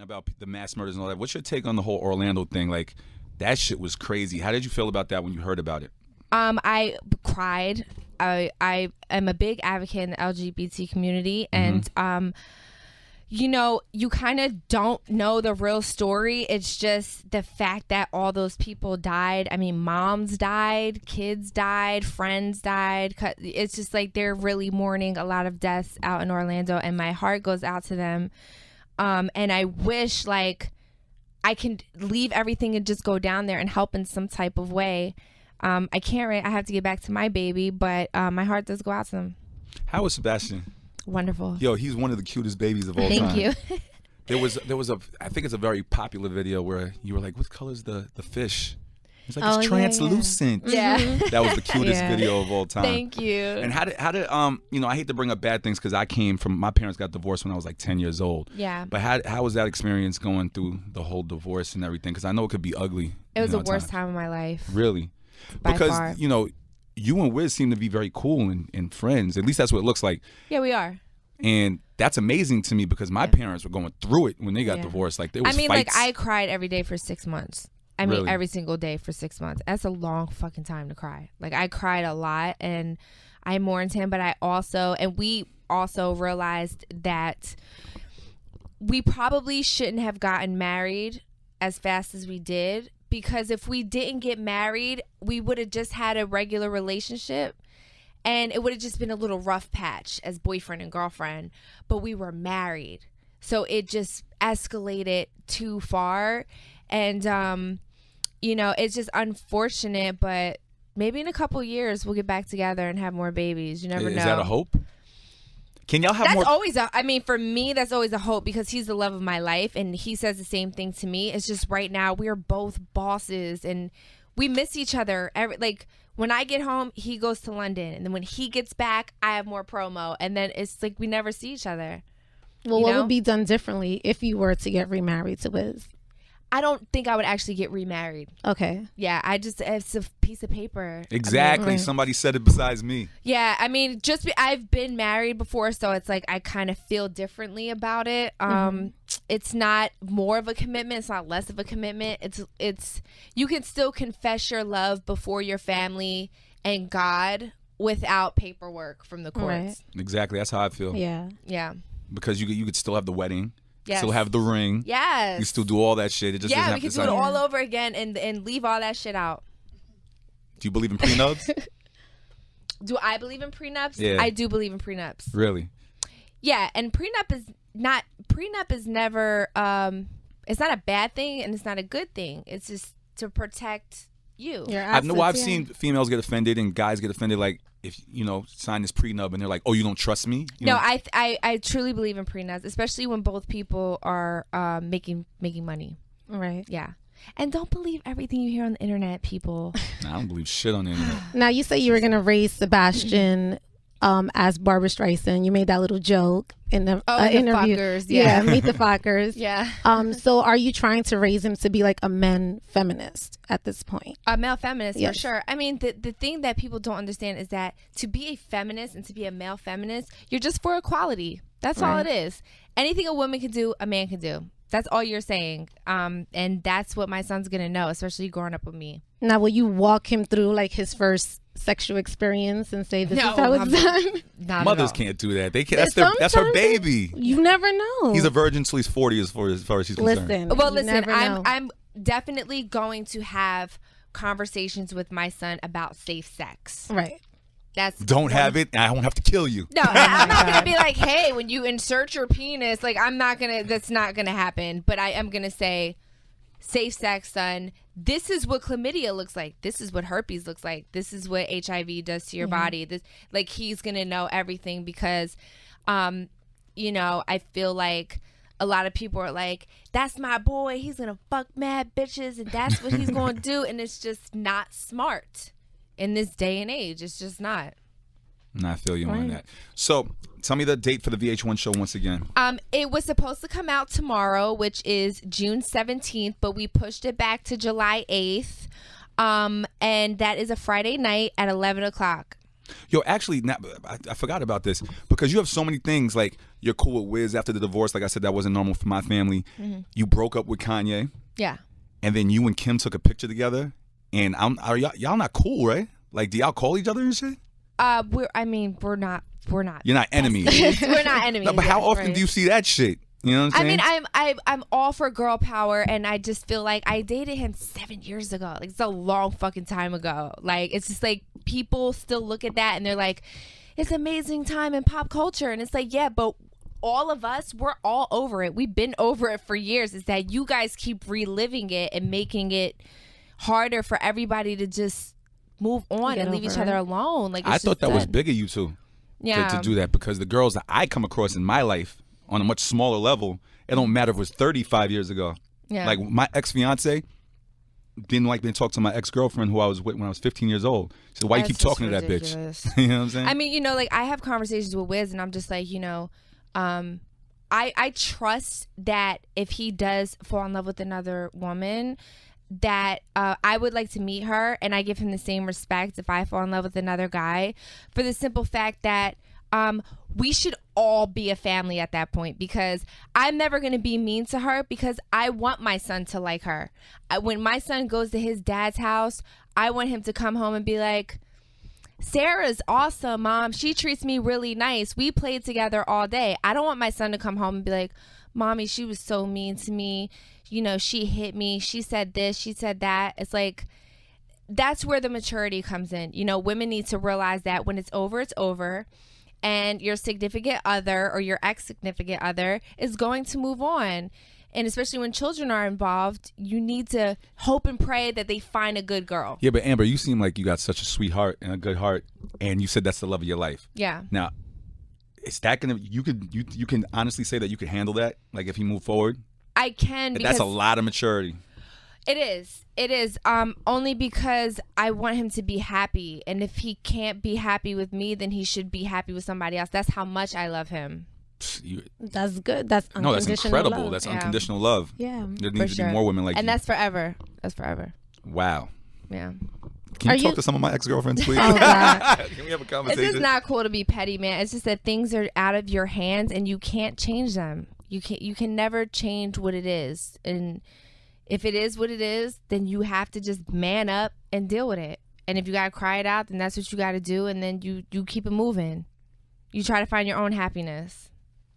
about the mass murders and all that. What's your take on the whole Orlando thing? Like, that shit was crazy. How did you feel about that when you heard about it? I cried. I am a big advocate in the LGBT community, and you know, you kind of don't know the real story. It's just the fact that all those people died. I mean, moms died, kids died, friends died. It's just like they're really mourning a lot of deaths out in Orlando, and my heart goes out to them. And I wish like I can leave everything and just go down there and help in some type of way. I can't. I have to get back to my baby, but my heart does go out to them. How was Sebastian? Wonderful. Yo, he's one of the cutest babies of all Thank time. you. There was a I think it's a very popular video where you were like, what color is the fish? He's like, it's translucent. Yeah. That was the cutest video of all time. Thank you. And how did you know, I hate to bring up bad things because I came from, my parents got divorced when I was like 10 years old. Yeah. But how was that experience going through the whole divorce and everything? Because I know it could be ugly. It was the worst time of my life. Really? By Because, far. you know, you and Wiz seem to be very cool and friends. At least that's what it looks like. Yeah, we are. And that's amazing to me because my parents were going through it when they got divorced. Like, there was fights. like I cried every day for 6 months. I mean, Really? every single day for 6 months. That's a long fucking time to cry. Like, I cried a lot, and I mourned him, but we also realized that we probably shouldn't have gotten married as fast as we did, because if we didn't get married, we would have just had a regular relationship. And it would have just been a little rough patch as boyfriend and girlfriend, but we were married. So it just escalated too far. And, you know, it's just unfortunate, but maybe in a couple years we'll get back together and have more babies. You never know. Is that a hope? Can y'all have more? That's always I mean, for me, that's always a hope because he's the love of my life. And he says the same thing to me. It's just right now we're both bosses and we miss each other. Like, when I get home, he goes to London. And then when he gets back, I have more promo. And then it's like we never see each other. Well, what would be done differently if you were to get remarried to Wiz? I don't think I would actually get remarried. Okay. Yeah, it's a piece of paper. Exactly. I mean, Somebody said it besides me. Yeah, I mean, I've been married before, so it's like I kind of feel differently about it. It's not more of a commitment. It's not less of a commitment. It's you can still confess your love before your family and God without paperwork from the courts. Right. Exactly. That's how I feel. Yeah. Yeah. Because you could still have the wedding. Yes. Still have the ring. Yes. You still do all that shit. It just doesn't we have can to do it sound- all over again and leave all that shit out. Do you believe in prenups? Do I believe in prenups? Yeah. I do believe in prenups. Really? Yeah, and prenup is never it's not a bad thing and it's not a good thing. It's just to protect you. I've seen females get offended and guys get offended, like, if you know, sign this prenup and they're like, oh, you don't trust me? You know? I truly believe in prenups, especially when both people are making money. Right. Yeah. And don't believe everything you hear on the internet, people. Nah, I don't believe shit on the internet. Now, you say you were going to raise Sebastian as Barbara Streisand. You made that little joke in the interview. Fockers, yeah, Meet the Fockers. Yeah. So are you trying to raise him to be like a men feminist at this point? A male feminist, Yes. for sure. I mean, the thing that people don't understand is that to be a feminist and to be a male feminist, you're just for equality. That's all it is. Anything a woman can do, a man can do. That's all you're saying. And that's what my son's going to know, especially growing up with me. Now, will you walk him through like his first sexual experience and say this is how it's done? Not Mothers at all. can't do that. They can't. That's her baby. You never know. He's a virgin till he's 40 as far as she's concerned. Listen, I'm definitely going to have conversations with my son about safe sex. Right. Don't have it, and I won't have to kill you. No, I'm not going to be like, hey, when you insert your penis, like, that's not going to happen. But I am going to say, safe sex, son. This is what chlamydia looks like. This is what herpes looks like. This is what HIV does to your body. This, like, he's going to know everything because, you know, I feel like a lot of people are like, that's my boy. He's going to fuck mad bitches, and that's what he's going to do. And it's just not smart. In this day and age, it's just not. Nah, I feel you on that. So, tell me the date for the VH1 show once again. It was supposed to come out tomorrow, which is June 17th, but we pushed it back to July 8th. And that is a Friday night at 11 o'clock. Yo, actually, I forgot about this because you have so many things. Like, you're cool with Wiz after the divorce. Like I said, that wasn't normal for my family. Mm-hmm. You broke up with Kanye. Yeah. And then you and Kim took a picture together. And y'all not cool, right? Like, do y'all call each other and shit? We're not. You're not enemies. We're not enemies. No, but how often do you see that shit? You know what I'm saying? I mean, I'm all for girl power, and I just feel like I dated him 7 years ago. Like, it's a long fucking time ago. Like, it's just like people still look at that and they're like, it's an amazing time in pop culture, and it's like, yeah, but all of us, we're all over it. We've been over it for years. It's that you guys keep reliving it and making it harder for everybody to just move on and leave each other alone. Like, I thought that was big of you too. Yeah. To do that, because the girls that I come across in my life on a much smaller level, it don't matter if it was 35 years ago. Yeah. Like, my ex-fiance didn't like me to talk to my ex-girlfriend who I was with when I was 15 years old. She said, why you keep talking to that bitch? You know what I'm saying? I mean, you know, like, I have conversations with Wiz and I'm just like, you know, I trust that if he does fall in love with another woman, that I would like to meet her, and I give him the same respect if I fall in love with another guy, for the simple fact that we should all be a family at that point, because I'm never going to be mean to her, because I want my son to like her. When my son goes to his dad's house, I want him to come home and be like, Sarah's awesome, Mom. She treats me really nice. We played together all day. I don't want my son to come home and be like, Mommy, she was so mean to me. You know, she hit me. She said this. She said that. It's like, that's where the maturity comes in. You know, women need to realize that when it's over. And your significant other or your ex-significant other is going to move on. And especially when children are involved, you need to hope and pray that they find a good girl. Yeah, but Amber, you seem like you got such a sweet heart and a good heart, and you said that's the love of your life. Yeah. Now, is that gonna? You can honestly say that you can handle that? Like, if you move forward, I can. Because that's a lot of maturity. It is. Only because I want him to be happy, and if he can't be happy with me, then he should be happy with somebody else. That's how much I love him. That's good. That's unconditional that's incredible. love. That's unconditional love. Yeah, there needs to be more women like you. And that's forever. That's forever. Wow. Yeah. Can you talk to some of my ex-girlfriends, please? Oh, God. Can we have a conversation? It's just not cool to be petty, man. It's just that things are out of your hands and you can't change them. You can never change what it is. And if it is what it is, then you have to just man up and deal with it. And if you gotta cry it out, then that's what you gotta do. And then you keep it moving. You try to find your own happiness.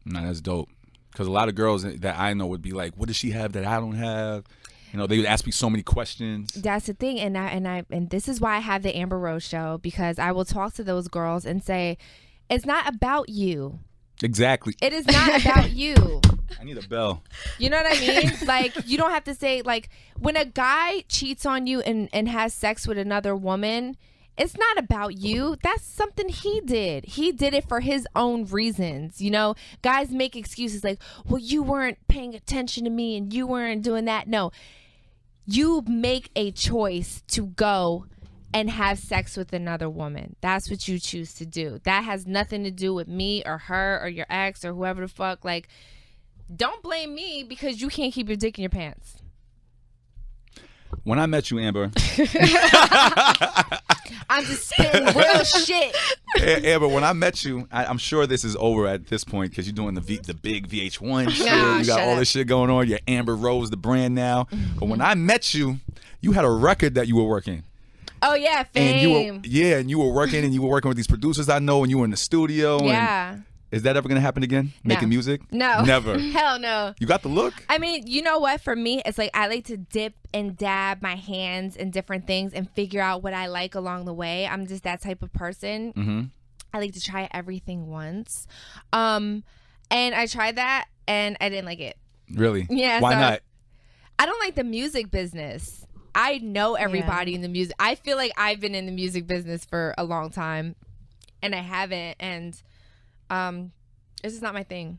Nah, that's dope. Because a lot of girls that I know would be like, what does she have that I don't have? You know, they would ask me so many questions. That's the thing. And this is why I have the Amber Rose Show, because I will talk to those girls and say, it's not about you. Exactly. It is not about you. I need a bell. You know what I mean? Like, you don't have to say, like, when a guy cheats on you and has sex with another woman, it's not about you. That's something he did. He did it for his own reasons. You know, guys make excuses like, well, you weren't paying attention to me and you weren't doing that. No, you make a choice to go and have sex with another woman. That's what you choose to do. That has nothing to do with me or her or your ex or whoever the fuck. Like, don't blame me because you can't keep your dick in your pants. When I met you, Amber. I'm just spitting real shit. Amber, when I met you, I'm sure this is over at this point because you're doing the big VH1 shit. No, you got all this shit going on. You're Amber Rose, the brand now. Mm-hmm. But when I met you, you had a record that you were working. Oh yeah, Fame. And you were working with these producers I know, and you were in the studio. Yeah. And is that ever gonna happen again? Making music? No. Never. Hell no. You got the look? I mean, you know what? For me, it's like I like to dip and dab my hands in different things and figure out what I like along the way. I'm just that type of person. Mm-hmm. I like to try everything once. And I tried that and I didn't like it. Really? Yeah. Why not? I don't like the music business. I know everybody in the music. I feel like I've been in the music business for a long time and I haven't. And it's just not my thing.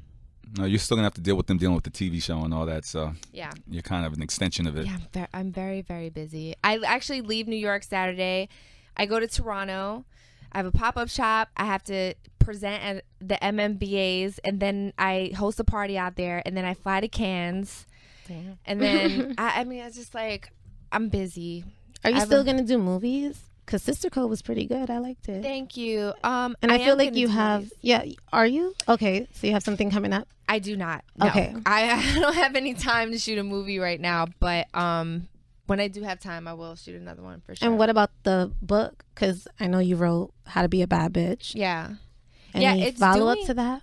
No, you're still gonna have to deal with them dealing with the TV show and all that. So yeah, you're kind of an extension of it. Yeah, I'm very, very busy. I actually leave New York Saturday. I go to Toronto. I have a pop-up shop. I have to present at the MMBAs, and then I host a party out there, and then I fly to Cannes. Damn. And then I mean, it's just like I'm busy. Are you still gonna do movies? Because Sister Code was pretty good. I liked it. Thank you. And I feel am like gonna you do have, movies. yeah. Are you? Okay. So you have something coming up? I do not. No. Okay. I don't have any time to shoot a movie right now, but when I do have time, I will shoot another one for sure. And what about the book? Because I know you wrote How to Be a Bad Bitch. Yeah. Any it's follow up doing- to that?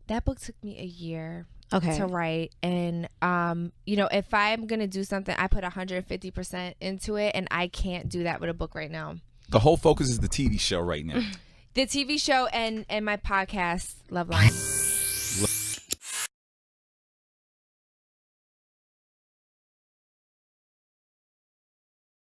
That book took me a year Okay. to write, and if I'm gonna do something, I put 150% into it, and I can't do that with a book right now. The whole focus is the TV show right now. The TV show and my podcast, Love Line.